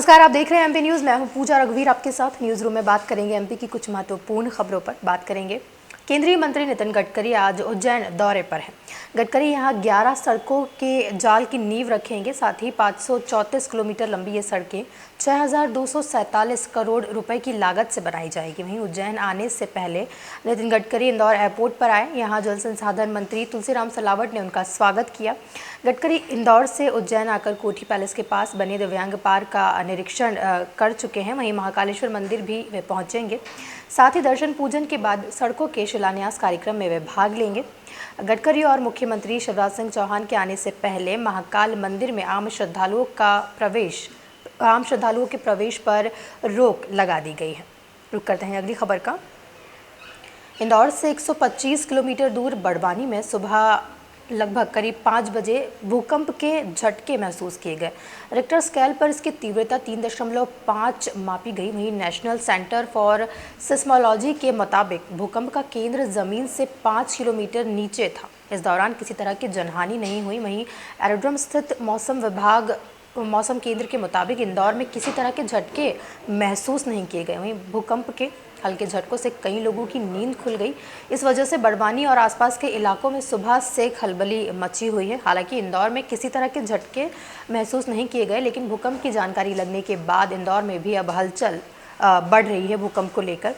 नमस्कार, आप देख रहे हैं एमपी न्यूज़। मैं हूं पूजा रघुवीर आपके साथ। न्यूज़ रूम में बात करेंगे एमपी की कुछ महत्वपूर्ण खबरों पर। बात करेंगे केंद्रीय मंत्री नितिन गडकरी आज उज्जैन दौरे पर हैं। गडकरी यहां 11 सड़कों के जाल की नींव रखेंगे। साथ ही 534 किलोमीटर लंबी ये सड़कें 6,247 करोड़ रुपए की लागत से बनाई जाएगी। वहीं उज्जैन आने से पहले नितिन गडकरी इंदौर एयरपोर्ट पर आए। यहां जल संसाधन मंत्री तुलसीराम सिलावट ने उनका स्वागत किया। गडकरी इंदौर से उज्जैन आकर कोठी पैलेस के पास बने दिव्यांग पार्क का निरीक्षण कर चुके हैं। वहीं महाकालेश्वर मंदिर भी वे पहुंचेंगे। साथ ही दर्शन पूजन के बाद सड़कों के शिलान्यास कार्यक्रम में वे भाग लेंगे। गडकरी और मुख्यमंत्री शिवराज सिंह चौहान के आने से पहले महाकाल मंदिर में आम श्रद्धालुओं के प्रवेश पर रोक लगा दी गई है। रुक करते हैं अगली खबर का। इंदौर से 125 किलोमीटर दूर बड़वानी में सुबह लगभग करीब 5 बजे भूकंप के झटके महसूस किए गए। रिक्टर स्केल पर इसकी तीव्रता 3.5 मापी गई। वहीं नेशनल सेंटर फॉर सिस्मोलॉजी के मुताबिक भूकंप का केंद्र जमीन से 5 किलोमीटर नीचे था। इस दौरान किसी तरह की जनहानि नहीं हुई। वहीं एरोड्रम स्थित मौसम केंद्र के मुताबिक इंदौर में किसी तरह के झटके महसूस नहीं किए गए। वहीं भूकंप के हल्के झटकों से कई लोगों की नींद खुल गई। इस वजह से बड़वानी और आसपास के इलाकों में सुबह से खलबली मची हुई है। हालांकि इंदौर में किसी तरह के झटके महसूस नहीं किए गए, लेकिन भूकंप की जानकारी लगने के बाद इंदौर में भी अब हलचल बढ़ रही है भूकंप को लेकर।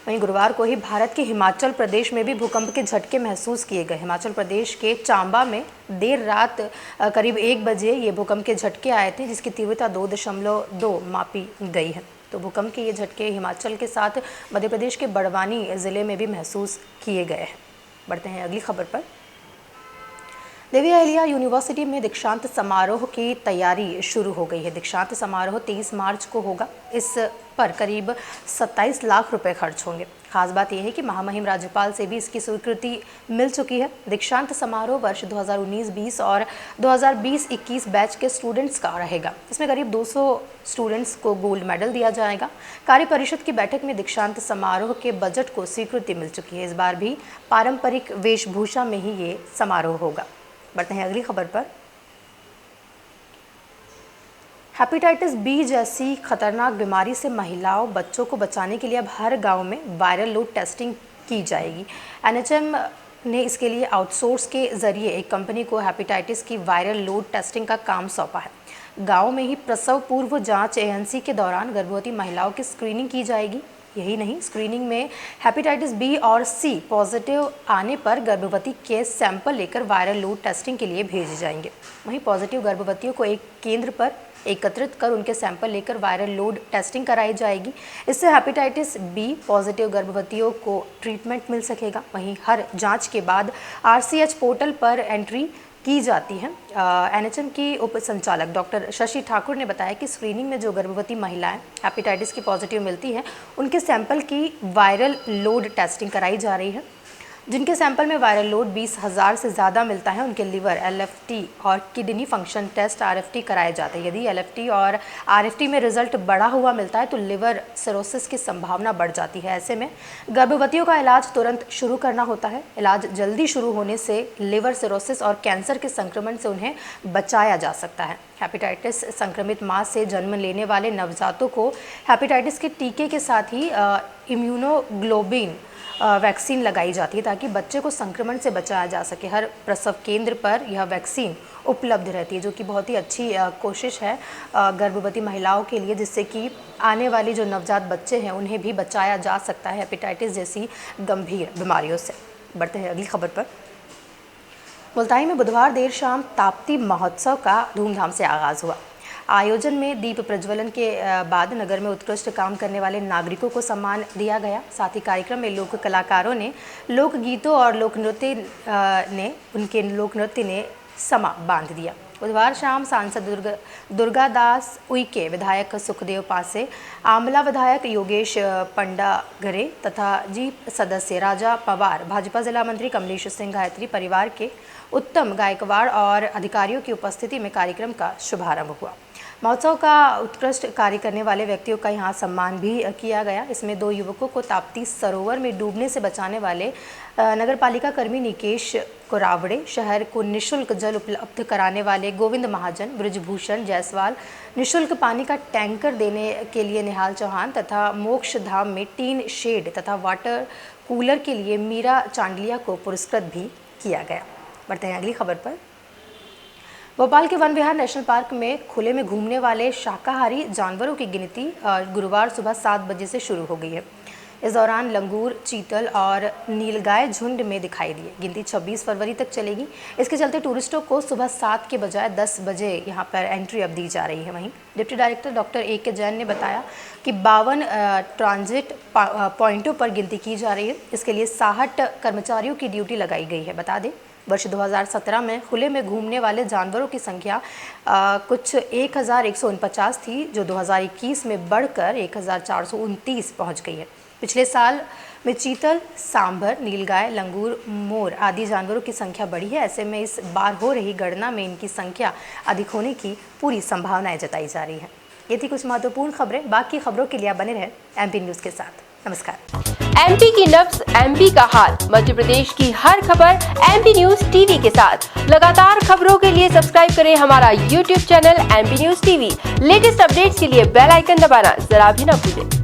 वहीं गुरुवार को ही भारत के हिमाचल प्रदेश में भी भूकंप के झटके महसूस किए गए। हिमाचल प्रदेश के चांबा में देर रात करीब 1 बजे ये भूकंप के झटके आए थे, जिसकी तीव्रता 2.2 मापी गई है। तो भूकंप के ये झटके हिमाचल के साथ मध्य प्रदेश के बड़वानी ज़िले में भी महसूस किए गए हैं। बढ़ते हैं अगली खबर पर। देवी अहिल्या यूनिवर्सिटी में दीक्षांत समारोह की तैयारी शुरू हो गई है। दीक्षांत समारोह 23 मार्च को होगा। इस पर करीब 27 लाख रुपए खर्च होंगे। खास बात यह है कि महामहिम राज्यपाल से भी इसकी स्वीकृति मिल चुकी है। दीक्षांत समारोह वर्ष 2019-20 और 2020-21 बैच के स्टूडेंट्स का रहेगा। इसमें करीब 200 स्टूडेंट्स को गोल्ड मेडल दिया जाएगा। कार्य परिषद की बैठक में दीक्षांत समारोह के बजट को स्वीकृति मिल चुकी है। इस बार भी पारंपरिक वेशभूषा में ही ये समारोह होगा। बढ़ते हैं अगली खबर पर। हेपेटाइटिस बी जैसी खतरनाक बीमारी से महिलाओं बच्चों को बचाने के लिए अब हर गांव में वायरल लोड टेस्टिंग की जाएगी। एनएचएम ने इसके लिए आउटसोर्स के जरिए एक कंपनी को हेपेटाइटिस की वायरल लोड टेस्टिंग का काम सौंपा है। गांव में ही प्रसव पूर्व जांच एएनसी के दौरान गर्भवती महिलाओं की स्क्रीनिंग की जाएगी। यही नहीं, स्क्रीनिंग में हेपेटाइटिस बी और सी पॉजिटिव आने पर गर्भवती के सैंपल लेकर वायरल लोड टेस्टिंग के लिए भेजे जाएंगे। वहीं पॉजिटिव गर्भवतियों को एक केंद्र पर एकत्रित कर उनके सैंपल लेकर वायरल लोड टेस्टिंग कराई जाएगी। इससे हेपेटाइटिस बी पॉजिटिव गर्भवतियों को ट्रीटमेंट मिल सकेगा। वहीं हर जांच के बाद आरसीएच पोर्टल पर एंट्री की जाती है। एनएचएम की उप संचालक डॉक्टर शशि ठाकुर ने बताया कि स्क्रीनिंग में जो गर्भवती महिलाएं हेपेटाइटिस की पॉजिटिव मिलती हैं, उनके सैंपल की वायरल लोड टेस्टिंग कराई जा रही है। जिनके सैंपल में वायरल लोड 20,000 से ज़्यादा मिलता है, उनके लिवर एलएफटी और किडनी फंक्शन टेस्ट आरएफटी कराए जाते हैं। यदि एलएफटी और आरएफटी में रिजल्ट बढ़ा हुआ मिलता है तो लिवर सिरोसिस की संभावना बढ़ जाती है। ऐसे में गर्भवतियों का इलाज तुरंत शुरू करना होता है। इलाज जल्दी शुरू होने से लिवर सिरोसिस और कैंसर के संक्रमण से उन्हें बचाया जा सकता है। हेपेटाइटिस संक्रमित मां से जन्म लेने वाले नवजातों को हेपेटाइटिस के टीके के साथ ही इम्यूनोग्लोबिन वैक्सीन लगाई जाती है, ताकि बच्चे को संक्रमण से बचाया जा सके। हर प्रसव केंद्र पर यह वैक्सीन उपलब्ध रहती है, जो कि बहुत ही अच्छी कोशिश है गर्भवती महिलाओं के लिए, जिससे कि आने वाली जो नवजात बच्चे हैं उन्हें भी बचाया जा सकता है हेपेटाइटिस जैसी गंभीर बीमारियों से। बढ़ते हैं अगली खबर पर। मुल्ताई में बुधवार देर शाम ताप्ती महोत्सव का धूमधाम से आगाज़ हुआ। आयोजन में दीप प्रज्वलन के बाद नगर में उत्कृष्ट काम करने वाले नागरिकों को सम्मान दिया गया। साथ ही कार्यक्रम में लोक कलाकारों ने लोकगीतों और लोकनृत्य ने समा बांध दिया। बुधवार शाम सांसद दुर्गादास उइके, विधायक सुखदेव पासे, आमला विधायक योगेश पंडागरे तथा जीप सदस्य राजा पवार, भाजपा जिला मंत्री कमलेश सिंह गायत्री परिवार के उत्तम गायकवाड़ और अधिकारियों की उपस्थिति में कार्यक्रम का शुभारंभ हुआ। महोत्सव का उत्कृष्ट कार्य करने वाले व्यक्तियों का यहाँ सम्मान भी किया गया। इसमें 2 युवकों को ताप्ती सरोवर में डूबने से बचाने वाले नगरपालिका कर्मी निकेश कोरावड़े, शहर को निःशुल्क जल उपलब्ध कराने वाले गोविंद महाजन, ब्रजभूषण जायसवाल, निःशुल्क पानी का टैंकर देने के लिए निहाल चौहान तथा मोक्ष धाम में टीन शेड तथा वाटर कूलर के लिए मीरा चांडलिया को पुरस्कृत भी किया गया। बढ़ते हैं अगली खबर पर। भोपाल के वन विहार नेशनल पार्क में खुले में घूमने वाले शाकाहारी जानवरों की गिनती गुरुवार सुबह 7 बजे से शुरू हो गई है। इस दौरान लंगूर, चीतल और नीलगाय झुंड में दिखाई दिए। गिनती 26 फरवरी तक चलेगी। इसके चलते टूरिस्टों को सुबह 7 के बजाय 10 बजे यहां पर एंट्री अब दी जा रही है। वहीं deputy director doctor A K. Jain ने बताया कि 52 ट्रांजिट पॉइंटों पर गिनती की जा रही है। इसके लिए 60 कर्मचारियों की ड्यूटी लगाई गई है। बता दें, वर्ष 2017 में खुले में घूमने वाले जानवरों की संख्या कुछ 1149 थी, जो 2021 में बढ़कर 1429 पहुंच गई है। पिछले साल में चीतल, सांभर, नीलगाय, लंगूर, मोर आदि जानवरों की संख्या बढ़ी है। ऐसे में इस बार हो रही गणना में इनकी संख्या अधिक होने की पूरी संभावनाएं जताई जा रही है। ये थी कुछ महत्वपूर्ण खबरें। बाकी खबरों के लिए आप बने रहें MP न्यूज़ के साथ। नमस्कार। MP की नब्ज, MP का हाल, मध्य प्रदेश की हर खबर MP न्यूज़ TV के साथ। लगातार खबरों के लिए सब्सक्राइब करें हमारा YouTube channel MP news TV। Latest updates के लिए बेल आइकन दबाना जरा भी न भूलें।